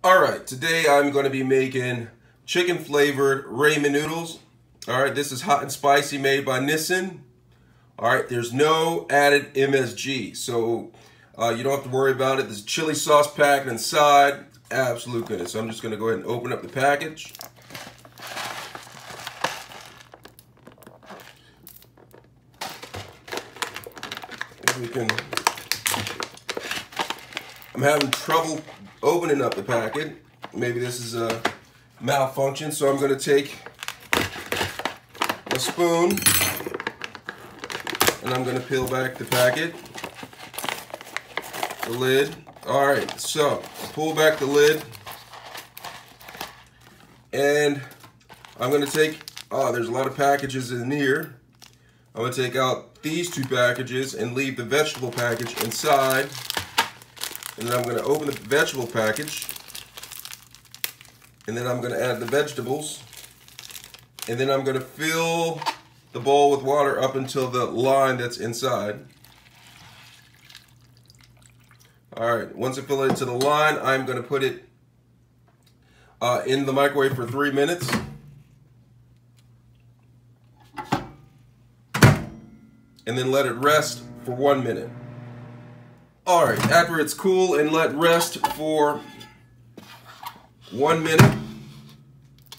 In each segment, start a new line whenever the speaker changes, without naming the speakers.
Alright, today I'm going to be making chicken flavored ramen noodles. Alright, this is hot and spicy, made by Nissin. Alright, there's no added MSG, so you don't have to worry about it. There's chili sauce packed inside. Absolute goodness. So I'm just going to go ahead and open up the package. If we can... I'm having trouble opening up the packet. Maybe this is a malfunction, so I'm going to take a spoon and I'm going to peel back the packet, the lid. Alright, so pull back the lid and I'm going to take, there's a lot of packages in here. I'm going to take out these two packages and leave the vegetable package inside. And then I'm going to open the vegetable package, and then I'm going to add the vegetables, and then I'm going to fill the bowl with water up until the line that's inside. Alright, once I fill it to the line, I'm going to put it in the microwave for 3 minutes. And then let it rest for 1 minute. Alright, after it's cool and let rest for 1 minute,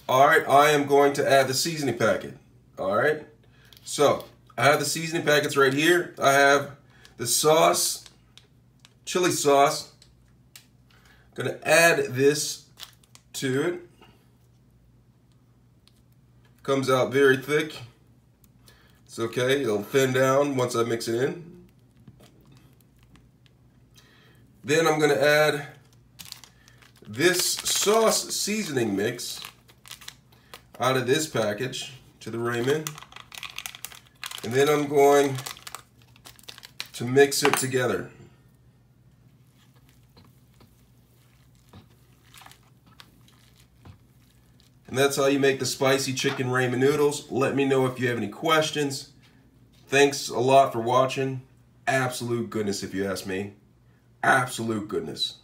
alright, I am going to add the seasoning packet. Alright, so I have the seasoning packets right here. I have the sauce, chili sauce. I'm going to add this to it. Comes out very thick. It's okay, it'll thin down once I mix it in. Then I'm going to add this sauce seasoning mix out of this package to the ramen. And then I'm going to mix it together. And that's how you make the spicy chicken ramen noodles. Let me know if you have any questions. Thanks a lot for watching. Absolute goodness, if you ask me. Absolute goodness.